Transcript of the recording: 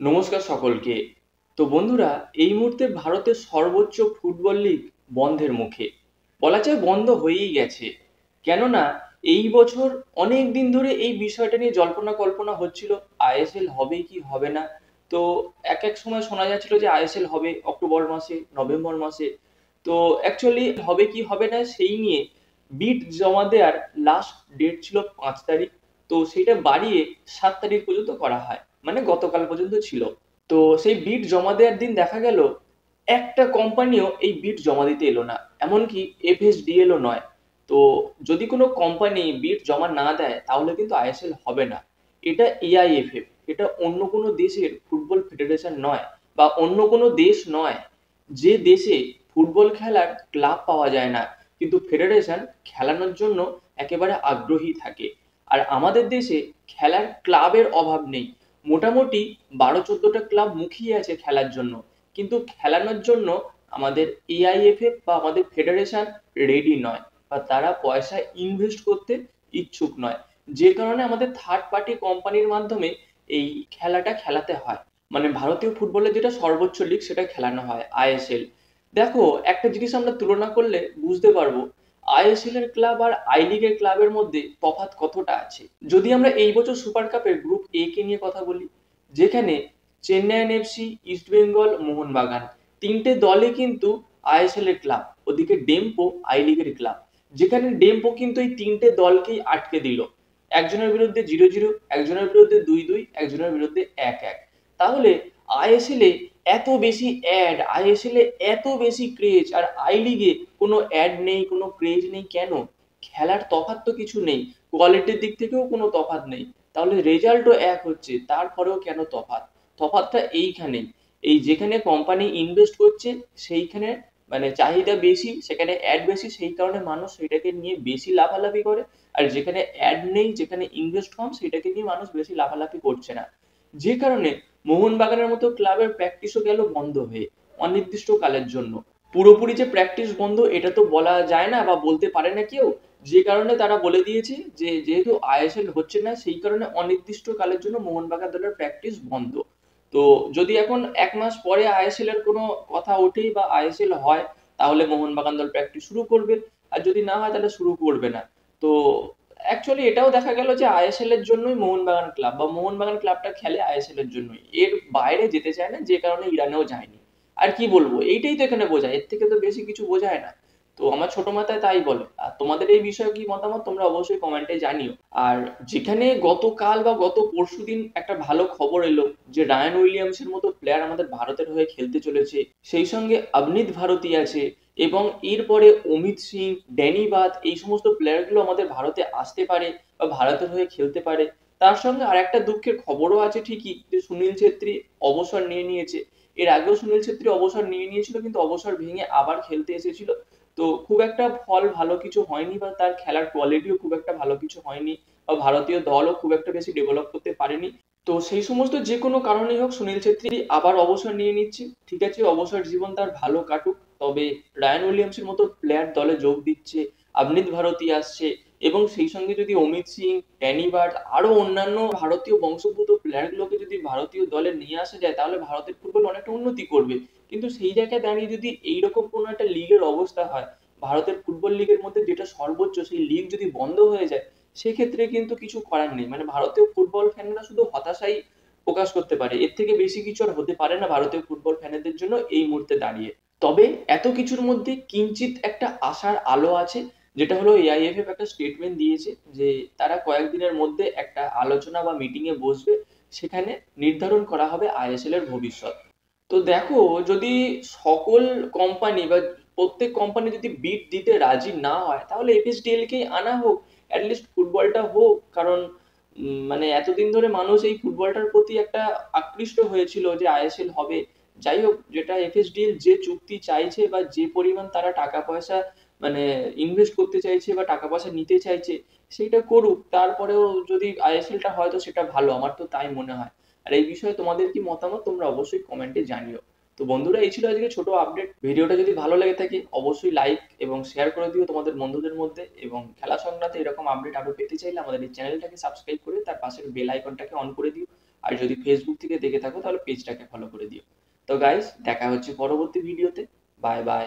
নমস্কার সকলকে। তো বন্ধুরা, এই মুহূর্তে ভারতের সর্বোচ্চ ফুটবল লিগ বন্ধের মুখে। বলা যায় বন্ধ হয়েই গেছে। কেননা এই বছর অনেক দিন ধরে এই বিষয়টা নিয়ে জল্পনা কল্পনা হচ্ছিল, আইএসএল হবে কি হবে না। তো এক সময় শোনা যাচ্ছিল যে আইএসএল হবে অক্টোবর মাসে, নভেম্বর মাসে। তো অ্যাকচুয়ালি হবে কি হবে না সেই নিয়ে বিড জমা দেওয়ার লাস্ট ডেট ছিল 5 তারিখ। তো সেটা বাড়িয়ে 7 তারিখ পর্যন্ত করা হয়, মানে গতকাল পর্যন্ত ছিল। তো সেই বিড জমা দেওয়ার দিন দেখা গেল একটা কোম্পানিও এই বিড জমা দিতে এলো না, এমনকি এফএসডিএল ও নয়। তো যদি কোনো কোম্পানি বিড জমা না দেয় তাহলে কিন্তু আইএসএল হবে না। এটা এআইএফএফ, এটা অন্য কোনো দেশের ফুটবল ফেডারেশন নয়, বা অন্য কোনো দেশ নয় যে দেশে ফুটবল খেলার ক্লাব পাওয়া যায় না কিন্তু ফেডারেশন খেলানোর জন্য একেবারে আগ্রহী থাকে। আর আমাদের দেশে খেলার ক্লাবের অভাব নেই। মোটামুটি 12-14টা ক্লাব মুখিয়ে আছে খেলার জন্য, কিন্তু খেলানোর জন্য আমাদের এআইএফএফ বা আমাদের ফেডারেশন রেডি নয়, বা তারা পয়সা ইনভেস্ট করতে ইচ্ছুক নয়। যে কারণে আমাদের থার্ড পার্টি কোম্পানির মাধ্যমে এই খেলাটা খেলাতে হয়। মানে ভারতীয় ফুটবলের যেটা সর্বোচ্চ লিগ সেটা খেলানো হয় আইএসএল। দেখো, একটা জিনিস আমরা তুলনা করলে বুঝতে পারবো আইএসএল এর ক্লাব আর আই লিগের ক্লাবের মধ্যে তফাৎ কতটা আছে। যদি আমরা এই বছর সুপার কাপের গ্রুপ এ কে নিয়ে কথা বলি, যেখানে চেন্নাইন এফসি, ইস্ট বেঙ্গল, মোহনবাগান তিনটে দলে কিন্তু আইএসএল এর ক্লাব, ওদিকে ডেম্পো আই লিগের ক্লাব। যেখানে ডেম্পো কিন্তু এই তিনটে দলকেই আটকে দিল, একজনের বিরুদ্ধে 0-0, একজনের বিরুদ্ধে 2-2, একজনের বিরুদ্ধে 1-1। তাহলে আইএসএল এ এত বেশি অ্যাড, আইএসএল এ এত বেশি ক্রেজ, আর আই লিগে কোনো অ্যাড নেই, কোনো ক্রেজ নেই কেন? খেলার তফাৎ তো কিছু নেই, কোয়ালিটির দিক থেকেও কোনো তফাৎ নেই। তাহলে রেজাল্টও এক হচ্ছে, তারপরেও কেন তফাৎ? তফাৎটা এইখানেই। এই যেখানে কোম্পানি ইনভেস্ট করছে সেইখানে মানে চাহিদা বেশি, সেখানে অ্যাড বেশি, সেই কারণে মানুষ সেটাকে নিয়ে বেশি লাফালাফি করে। আর যেখানে অ্যাড নেই, যেখানে ইনভেস্ট কম, সেটাকে নিয়ে মানুষ বেশি লাফালাফি করছে না। যে কারণে মোহনবাগানের মতো ক্লাবের প্র্যাকটিসও গেল বন্ধ হয়ে অনির্দিষ্টকালের জন্য। পুরোপুরি যে প্র্যাকটিস বন্ধ এটা তো বলা যায় না বা বলতে পারে না কেউ। যে কারণে তারা বলে দিয়েছে যে যেহেতু আইএসএল হচ্ছে না সেই কারণে অনির্দিষ্টকালের জন্য মোহনবাগান দলের প্র্যাকটিস বন্ধ। তো যদি এখন 1 মাস পরে আইএসএল এর কোনো কথা ওঠে বা আইএসএল হয়, তাহলে মোহনবাগান দল প্র্যাকটিস শুরু করবে। আর যদি না হয় তাহলে শুরু করবে না। তো অ্যাকচুয়ালি এটাও দেখা গেল যে আইএসএল এর জন্যই মোহনবাগান ক্লাব বা মোহনবাগান ক্লাবটা খেলে আইএসএল এর জন্যই, এর বাইরে যেতে চায় না, যে কারণে ইরানেও যায়নি। আর কি বলবো, এইটাই তো এখানে বোঝায়, এর থেকে তো বেশি কিছু বোঝায় না। তো আমার ছোট মাথায় তাই বলে। আর তোমাদের এই বিষয়ে কি মতামত তোমরা অবশ্যই কমেন্টে জানিও। আর যেখানে গতকাল বা গত পরশুদিন একটা ভালো খবর এলো যে রায়ান উইলিয়ামসের মতো প্লেয়ার আমাদের ভারতের হয়ে খেলতে চলেছে, সেই সঙ্গে অবনীত ভারতী আছে, এবং এরপরে অমিত সিং, ড্যানি বাথ, এই সমস্ত প্লেয়ারগুলো আমাদের ভারতে আসতে পারে বা ভারতের হয়ে খেলতে পারে। তার সঙ্গে আরেকটা দুঃখের খবরও আছে ঠিকই, যে সুনীল ছেত্রী অবসর নিয়ে নিয়েছে। এর আগেও সুনীল ছেত্রী অবসর নিয়ে নিয়েছিল, কিন্তু অবসর ভেঙে আবার খেলতে এসেছিল। তো খুব একটা ফল ভালো কিছু হয়নি, বা তার খেলার কোয়ালিটিও খুব একটা ভালো কিছু হয়নি, বা ভারতীয় দলও খুব একটা বেশি ডেভেলপ করতে পারেনি। তো সেই সমস্ত যে কোনো কারণেই হোক সুনীল ছেত্রী আবার অবসর নিয়ে নিচ্ছে। ঠিক আছে, অবসর জীবন তার ভালো কাটুক। তবে রায়ান উইলিয়ামসের মতো প্লেয়ার দলে যোগ দিচ্ছে, অবনীত ভারতী আসছে, এবং সেই সঙ্গে যদি অমিত সিং, ড্যানি বার্ড, আরো অন্যান্য ভারতীয় বংশোদ্ভূত প্লেয়ারগুলোকে যদি ভারতীয় দলে নিয়ে আসা যায় তাহলে ভারতের ফুটবল অনেকটা উন্নতি করবে। কিন্তু সেই জায়গায় দাঁড়িয়ে যদি এইরকম কোনো একটা লিগের অবস্থা হয়, ভারতের ফুটবল লিগের মধ্যে যেটা সর্বোচ্চ সেই লিগ যদি বন্ধ হয়ে যায়, সেক্ষেত্রে কিন্তু কিছু করার নেই। মানে ভারতীয় ফুটবল ফ্যানরা শুধু হতাশাই প্রকাশ করতে পারে, এর থেকে বেশি কিছু আর হতে পারে না ভারতীয় ফুটবল ফ্যানেদের জন্য এই মুহূর্তে দাঁড়িয়ে। তবে এত কিছুর মধ্যে কিঞ্চিত একটা আশার আলো আছে, যেটা হলো এআইএফএফ একটা স্টেটমেন্ট দিয়েছে যে তারা কয়েকদিনের মধ্যে একটা আলোচনা বা মিটিং এ বসবে, সেখানে নির্ধারণ করা হবে আইএসএল এর ভবিষ্যৎ। তো দেখো, যদি সকল কোম্পানি বা প্রত্যেক কোম্পানি যদি বিড দিতে রাজি না হয় তাহলে এফএসডিএল কেই আনা হোক, অ্যাটলিস্ট ফুটবলটা হোক। কারণ মানে এতদিন ধরে মানুষ এই ফুটবলটার প্রতি একটা আকৃষ্ট হয়েছিল যে আইএসএল হবে। যাই হোক, যেটা এফএসডিএল যে চুক্তি চাইছে বা যে পরিমাণ তারা টাকা পয়সা মানে ইনভেস্ট করতে চাইছে বা টাকা পয়সা নিতে চাইছে, সেটা করুক। তারপরেও যদি আইএসএলটা হয় তো সেটা ভালো, আমার তো তাই মনে হয়। আর এই বিষয়ে তোমাদের কি মতামত তোমরা অবশ্যই কমেন্টে জানিও। তো বন্ধুরা, এই ছিল আজকে ছোট আপডেট। ভিডিওটা যদি ভালো লেগে থাকে অবশ্যই লাইক এবং শেয়ার করে দিও তোমাদের বন্ধুদের মধ্যে, এবং খেলা সংক্রান্ত এরকম আপডেট আরো পেতে চাইলে আমাদের এই চ্যানেলটাকে সাবস্ক্রাইব করে তার পাশের বেল আইকনটাকে অন করে দিও, আর যদি ফেসবুক থেকে দেখে থাকো তাহলে পেজটাকে ফলো করে দিও। তো গাইস, দেখা হচ্ছে পরবর্তী ভিডিওতে। Bye bye.